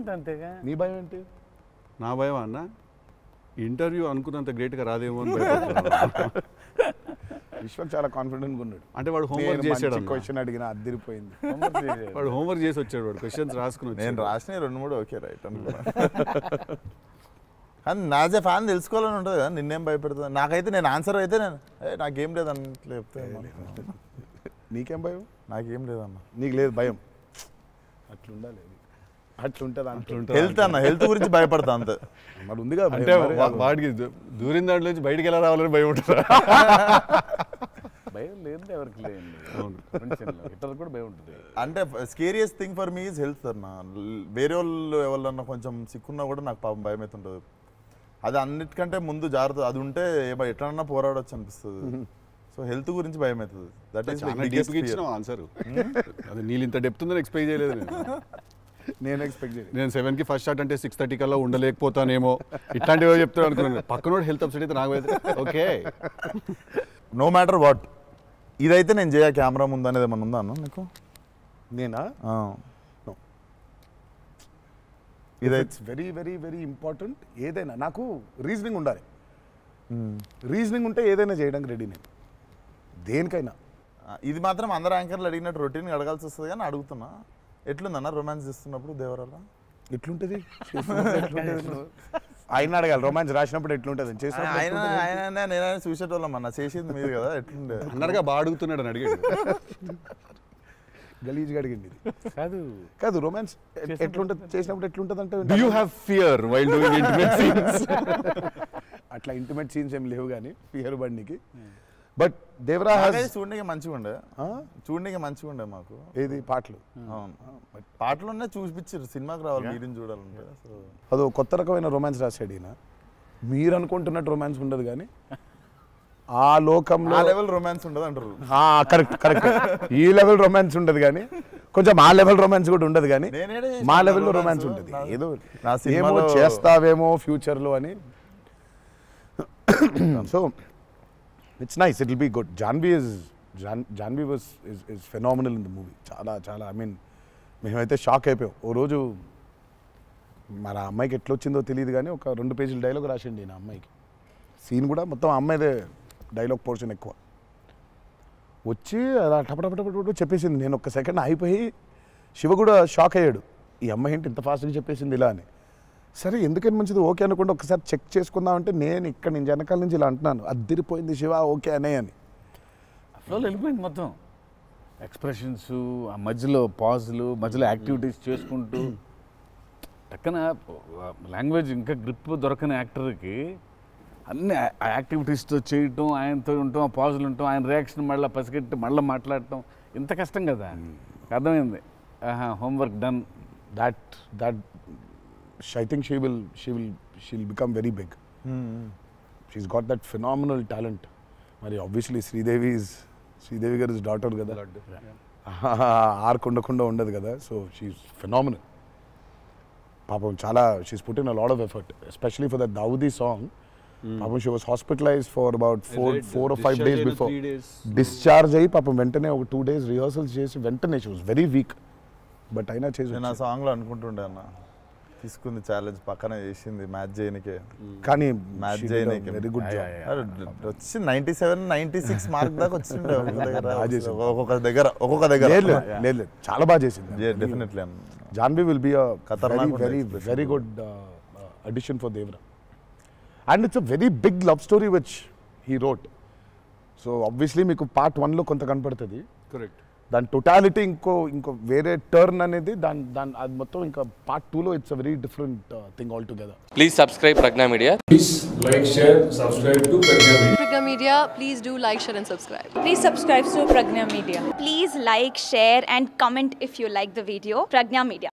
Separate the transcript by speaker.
Speaker 1: అంటే అంతేగా.
Speaker 2: నీ భయం ఏంటి?
Speaker 3: నా భయం అన్న ఇంటర్వ్యూ అనుకున్నంత గ్రేట్గా రాదేమో అని భయపడుతున్నాను.
Speaker 2: విశ్వక్ చాలా కాన్ఫిడెంట్గా ఉన్నాడు.
Speaker 3: అంటే వాడు హోంవర్క్ చేసాడు.
Speaker 2: క్వశ్చన్ అడిగిన అదిరిపోయింది.
Speaker 3: వాడు హోంవర్క్ చేసి వచ్చాడు. వాడు క్వశ్చన్స్ రాసుకుని
Speaker 4: నేను రాసిన 2-3 ఓకే రైట్ అనుకున్నా. కానీ నాజే ఫ్యాన్ తెలుసుకోవాలని ఉంటుంది కదా, నిన్నేం భయపెడుతుంది. నాకైతే నేను ఆన్సర్ అయితే నాకేం లేదన్న చెప్తే.
Speaker 2: నీకేం భయం?
Speaker 4: నాకేం లేదన్న.
Speaker 2: నీకు లేదు భయం? అట్లుండాలి, అట్లుంటుంది.
Speaker 4: హెల్త్ అన్న, హెల్త్ గురించి భయపడతా అంతే.
Speaker 2: మరి ఉంది కదా.
Speaker 3: అంటే వాడికి దూరిన దాంట్లో నుంచి బయటికి ఎలా రావాలని భయం ఉంటుంది.
Speaker 1: భయం లేదు ఎవరికి లేదు, ఇతరులకు కూడా భయం ఉంటుంది.
Speaker 4: అంటే scariest thing for me is health అన్న. వేరే వాళ్ళు ఎవరన్నా కొంచెం సిక్కున్నా కూడా నాకు పాపం భయం అవుతుంటుంది. అది అన్నిటికంటే ముందు జాగ్రత్త అది ఉంటే ఎట్లన్నా పోరాడొచ్చు అనిపిస్తుంది. సో హెల్త్ గురించి భయం అవుతుంది. That is
Speaker 3: answer. అది నీళ్ళు ఇంత డెప్త్ ఉందని ఎక్స్పెక్ట్ చేయలేదు
Speaker 2: నేను ఎక్స్పెక్ట్ చేయలేదు.
Speaker 3: నేను 7కి ఫస్ట్ షాట్ అంటే 6:30 కల్లా ఉండలేకపోతానేమో ఇట్లాంటివి చెప్తాను అనుకున్నాను. పక్కనోడు హెల్త్ అప్సెట్ అయితే నాకు ఓకే.
Speaker 4: నో మ్యాటర్ వాట్ ఇదైతే నేను చేయ కెమెరా ముందు అనేది ఏమన్నా ఉందా అన్న నీకు?
Speaker 2: నేనా?
Speaker 4: ఇదైతే
Speaker 2: వెరీ వెరీ వెరీ ఇంపార్టెంట్. ఏదైనా నాకు రీజనింగ్ ఉండాలి. రీజనింగ్ ఉంటే ఏదైనా చేయడానికి రెడీ నేను, దేనికైనా.
Speaker 4: ఇది మాత్రం అందరు యాంకర్లు అడిగినట్టు రొటీన్ అడగాల్సి వస్తుంది కానీ అడుగుతున్నా. ఎట్లుందన్న రొమాన్స్ చేస్తున్నప్పుడు దేవరాల?
Speaker 2: ఎట్లుంటుంది ఆయన అడగాలి. రొమాన్స్ రాసినప్పుడు ఎట్లుంటుంది
Speaker 4: నేనైనా చూసేటోళ్ళం అన్న, చేసింది మీరు కదా, ఎట్లుండే
Speaker 3: అన్నట్టుగా బాగా అడుగుతున్నాడు అని అడిగాడు.
Speaker 2: గలీజ్గా అడిగింది.
Speaker 1: కాదు
Speaker 2: కాదు రొమాన్స్ ఎట్లుంటుంది చేసినప్పుడు ఎట్లుంటుంది అంటే
Speaker 3: Do you have fear while doing intimate scenes?
Speaker 2: అట్లా ఇంటిమేట్ సీన్స్ ఏం లేవు కానీ ఫియర్ బండికి. బట్ దేవరా
Speaker 4: చూడడానికి మంచిగా ఉండే మాకు.
Speaker 2: ఏది పాటలు?
Speaker 4: అవును, పాటలున్నా చూపించారు, సినిమాకి రావాలి మీరిని చూడాలంటే.
Speaker 2: అదో కొత్త రకమైన రొమాన్స్ రాశాడు ఈయన. మీరు అనుకుంటున్నట్టు రొమాన్స్ ఉండదు కానీ ఆ లోకంలో
Speaker 4: లెవెల్ రొమాన్స్ ఉండదు అంటారు.
Speaker 2: Correct correct. ఈ లెవెల్ రొమాన్స్ ఉండదు కానీ కొంచెం ఆ లెవెల్ రొమాన్స్ కూడా ఉండదు కానీ మా లెవెల్లో రొమాన్స్ ఉంటుంది. ఏదో ఏమో చేస్తావేమో ఫ్యూచర్లో అని. So it's nice, it will be good. Janhvi is phenomenal in the movie. చాలా చాలా ఐ మీన్ మేమైతే షాక్ అయిపోయాం. ఓ రోజు మన అమ్మాయికి ఎట్లా వచ్చిందో తెలియదు కానీ ఒక 2 పేజీల డైలాగ్ రాసిండి నా అమ్మాయికి. సీన్ కూడా మొత్తం అమ్మాయిదే డైలాగ్ పోర్షన్ ఎక్కువ. వచ్చి అలా టపటపటపట చెప్పేసింది. నేను ఒక్క సెకండ్ అయిపోయి శివ కూడా షాక్ అయ్యాడు, ఈ అమ్మాయి ఏంటి ఇంత ఫాస్ట్గా చెప్పేసింది ఇలా అని. సరే ఎందుకని మంచిది ఓకే అనుకుంటే ఒకసారి చెక్ చేసుకుందామంటే నేను వెనకాల నుంచి ఇలా అంటున్నాను, అద్దిరిపోయింది శివ ఓకే అనే అని.
Speaker 1: ఫ్లోలో వెళ్ళిపోయింది మొత్తం. ఎక్స్ప్రెషన్స్, ఆ మధ్యలో పాజులు, మధ్యలో యాక్టివిటీస్ చేసుకుంటూ టక్కన లాంగ్వేజ్ ఇంకా గ్రిప్ దొరకని యాక్టర్కి అన్ని యాక్టివిటీస్తో చేయటం, ఆయనతో ఉండటం, ఆ పాజులు ఉండటం, ఆయన రియాక్షన్ మళ్ళీ పసిగట్టి మళ్ళీ మాట్లాడటం ఇంత కష్టం కదా. అర్థమైంది. Homework done.
Speaker 2: That I think she'll become very big. She's got that phenomenal talent. Mari obviously Sridevi garu's daughter kada. Arc undakunda undadu kada. So she's phenomenal. Papam chala she's put in a lot of effort, especially for that Dawoodi song. Papam she was hospitalized for about 4 or 5 days before. Discharge ayi papam ventane oka 2 days rehearsals chesi ventane she was very weak. But aina chesi
Speaker 4: నేను ఆ song లో అనుకుంటుండే అన్న, తీసుకుంది challenge పక్కన చేసింది match చేయనికే.
Speaker 2: కానీ
Speaker 4: match చేయనికే
Speaker 2: very good job.
Speaker 4: వచ్చి 97, 96 mark దాకా వచ్చిండే ఒక్కొక్క దగ్గర.
Speaker 2: లేదు చాలా బాగా చేసింది.
Speaker 4: Definitely
Speaker 2: Janhvi will be very good addition for Devra. And it's a very big love story which he wrote. So obviously మీకు part 1 లో కొంత కనపడుతుంది.
Speaker 3: కరెక్ట్.
Speaker 2: దాని టోటాలిటీ ఇంకో వేరే టర్న్ అనేది దాని అది మొత్తం ఇంకా part 2 లో it's a very different thing all together.
Speaker 5: Please subscribe Pragna Media.
Speaker 6: Please like, share, subscribe to Pragna Media.
Speaker 7: Pragna Media, please do like, share and subscribe.
Speaker 8: Please subscribe to Pragna Media. Please like, share and comment if you like the video. Pragna Media.